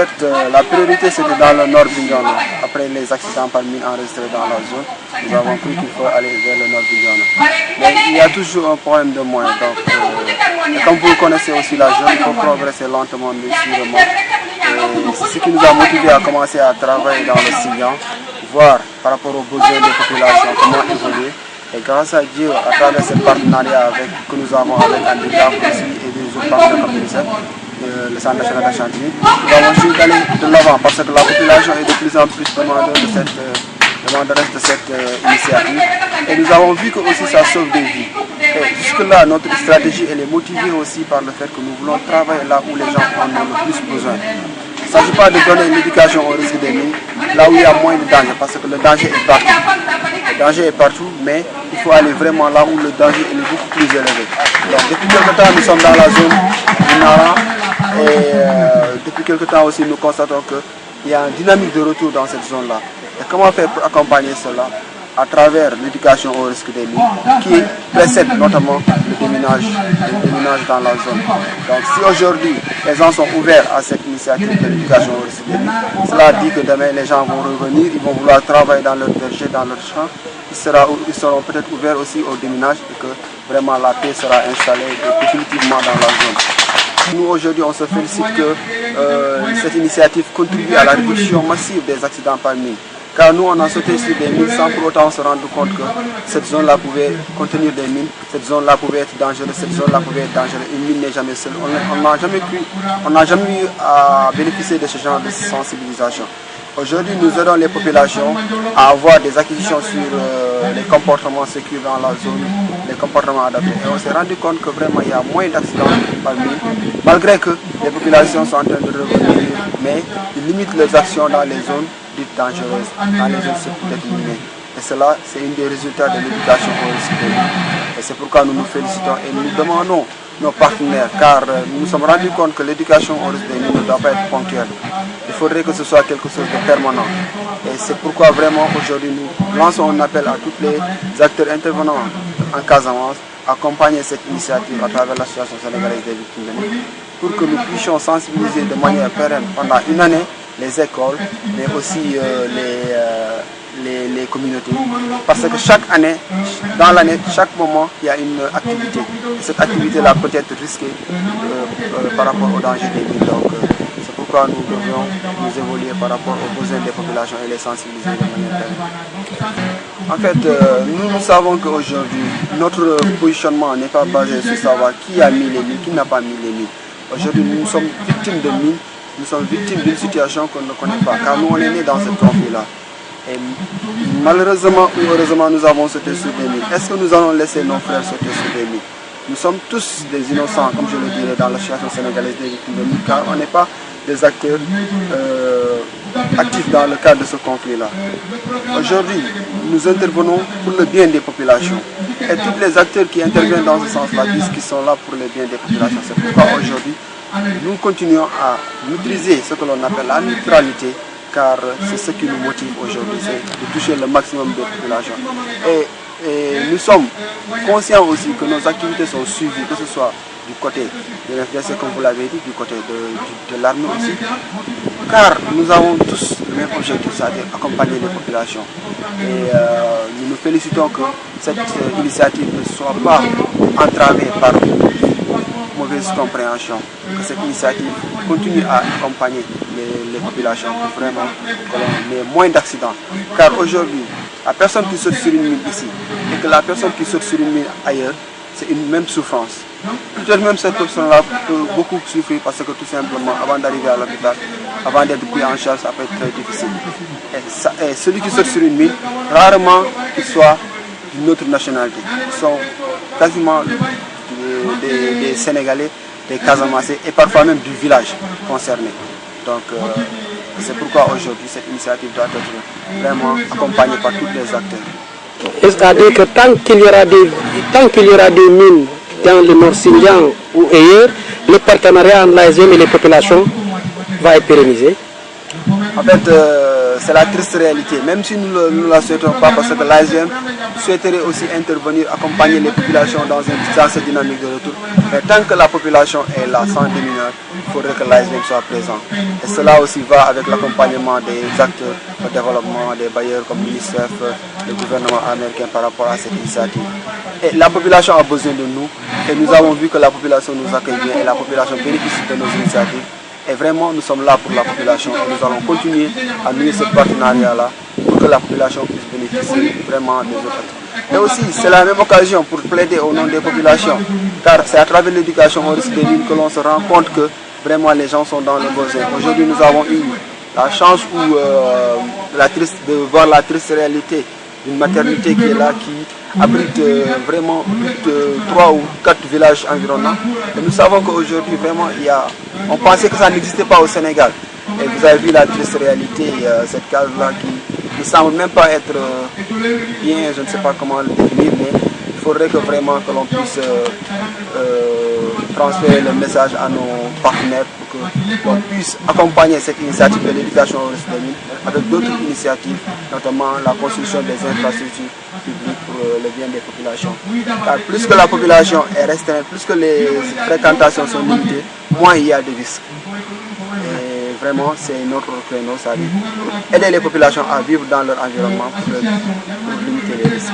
fait, la priorité c'était dans le nord Bignona. Après les accidents par mine enregistrés dans la zone, nous avons cru qu'il faut aller vers le nord Bignona. Mais il y a toujours un problème de moyens. Donc, comme vous connaissez aussi la zone, il faut progresser lentement mais sûrement. C'est ce qui nous a motivés à commencer à travailler dans le Signan, voir par rapport aux besoins des populations comment évoluer. Et grâce à Dieu, à travers ce partenariat que nous avons avec Andika aussi et des autres partenaires comme l'UNICEF, le Centre national de Chantilly, nous avons juste d'aller de l'avant parce que la population est de plus en plus demandeuse de cette initiative. Et nous avons vu que aussi ça sauve des vies. Et jusque-là, notre stratégie elle est motivée aussi par le fait que nous voulons travailler là où les gens en ont le plus besoin. Il ne s'agit pas de donner l'éducation au risque des mines, là où il y a moins de danger, parce que le danger est partout. Le danger est partout, mais il faut aller vraiment là où le danger est beaucoup plus élevé. Donc, depuis quelque temps, nous sommes dans la zone du Nara, et depuis quelque temps aussi, nous constatons qu'il y a une dynamique de retour dans cette zone-là. Et comment faire pour accompagner cela? À travers l'éducation au risque des mines, qui précède notamment le déminage dans la zone. Donc si aujourd'hui les gens sont ouverts à cette initiative de l'éducation au risque des mines, cela dit que demain les gens vont revenir, ils vont vouloir travailler dans leur verger, dans leur champ, ils seront peut-être ouverts aussi au déminage et que vraiment la paix sera installée définitivement dans la zone. Nous aujourd'hui on se félicite que cette initiative contribue à la réduction massive des accidents par mine. Car nous, on a sauté sur des mines sans pour autant se rendre compte que cette zone-là pouvait contenir des mines, cette zone-là pouvait être dangereuse, cette zone-là pouvait être dangereuse. Une mine n'est jamais seule. On n'a jamais eu à bénéficier de ce genre de sensibilisation. Aujourd'hui, nous aidons les populations à avoir des acquisitions sur les comportements sécures dans la zone, les comportements adaptés. Et on s'est rendu compte que vraiment il y a moins d'accidents par mine, malgré que les populations sont en train de revenir, mais ils limitent leurs actions dans les zones dites dangereuses, dans les zones surpétiminées. Et cela, c'est un des résultats de l'éducation au risque des mines. Et c'est pourquoi nous nous félicitons et nous demandons nos partenaires, car nous nous sommes rendus compte que l'éducation au risque des mines ne doit pas être ponctuelle. Il faudrait que ce soit quelque chose de permanent. Et c'est pourquoi vraiment aujourd'hui nous lançons un appel à tous les acteurs intervenants en Casamance à accompagner cette initiative à travers l'Association sénégalaise des victimes de mines pour que nous puissions sensibiliser de manière pérenne pendant une année les écoles, mais aussi les communautés. Parce que chaque année, dans l'année, chaque moment, il y a une activité. Et cette activité-là peut être risquée par rapport au danger des mines. Donc, c'est pourquoi nous devons nous évoluer par rapport aux besoins des populations et les sensibiliser de manière pérenne. En fait, nous savons qu'aujourd'hui, notre positionnement n'est pas basé sur savoir qui a mis les mines, qui n'a pas mis les mines. Aujourd'hui, nous sommes victimes de mines. Nous sommes victimes d'une situation qu'on ne connaît pas, car nous on est nés dans ce conflit-là. Et malheureusement ou heureusement, nous avons sauté sur des mines. Est-ce que nous allons laisser nos frères sauter sur des mines? Nous sommes tous des innocents, comme je le dirais, dans l'association sénégalaise des victimes de mines, car on n'est pas des acteurs actifs dans le cadre de ce conflit-là. Aujourd'hui, nous intervenons pour le bien des populations. Et tous les acteurs qui interviennent dans ce sens-là disent qu'ils sont là pour le bien des populations. C'est pourquoi aujourd'hui, nous continuons à maîtriser ce que l'on appelle la neutralité, car c'est ce qui nous motive aujourd'hui, c'est de toucher le maximum de populations. Et nous sommes conscients aussi que nos activités sont suivies, que ce soit du côté de l'FDC, comme vous l'avez dit, du côté de l'armée aussi, car nous avons tous le même objectif, c'est-à-dire accompagner les populations. Et nous nous félicitons que cette initiative ne soit pas entravée par mauvaise compréhension, que cette initiative continue à accompagner les populations pour vraiment que l'on ait moins d'accidents. Car aujourd'hui, la personne qui saute sur une mine ici et que la personne qui saute sur une mine ailleurs, c'est une même souffrance. Peut-être même cette personne-là peut beaucoup souffrir parce que tout simplement, avant d'arriver à l'hôpital, avant d'être pris en charge, ça peut être très difficile. Et celui qui saute sur une mine, rarement qu'il soit d'une autre nationalité. Ils sont quasiment des Sénégalais, des Casamassés et parfois même du village concerné. Donc c'est pourquoi aujourd'hui cette initiative doit être vraiment accompagnée par tous les acteurs. C'est-à-dire que tant qu'il y aura des mines dans le Nord Sindian ou ailleurs, le partenariat entre la zone et les populations va être pérennisé. En fait, c'est la triste réalité, même si nous ne la souhaitons pas, parce que l'ASVM souhaiterait aussi intervenir, accompagner les populations dans cette dynamique de retour. Mais tant que la population est là, sans démineur, il faudrait que l'ASVM soit présent. Et cela aussi va avec l'accompagnement des acteurs de développement, des bailleurs comme l'UNICEF, le gouvernement américain par rapport à cette initiative. Et la population a besoin de nous, et nous avons vu que la population nous accueille bien et la population bénéficie de nos initiatives. Et vraiment, nous sommes là pour la population et nous allons continuer à nouer ce partenariat-là pour que la population puisse bénéficier vraiment des autres. Et aussi, c'est la même occasion pour plaider au nom des populations, car c'est à travers l'éducation au risque de l'île que l'on se rend compte que vraiment les gens sont dans le besoin. Aujourd'hui, nous avons eu la chance de voir la triste réalité d'une maternité qui est là, qui abrite vraiment 3 ou 4 villages environnants. Et nous savons qu'aujourd'hui, vraiment, on pensait que ça n'existait pas au Sénégal. Et vous avez vu la triste réalité, cette case-là qui ne semble même pas être bien, je ne sais pas comment le définir, mais il faudrait que vraiment que l'on puisse transférer le message à nos partenaires pour que l'on puisse accompagner cette initiative de l'éducation au risque de l'île avec d'autres initiatives, notamment la construction des infrastructures publiques pour le bien des populations. Car plus que la population est restreinte, plus que les fréquentations sont limitées, moins il y a de risques. Et vraiment, c'est notre créneau, ça dit, aider les populations à vivre dans leur environnement pour limiter les risques.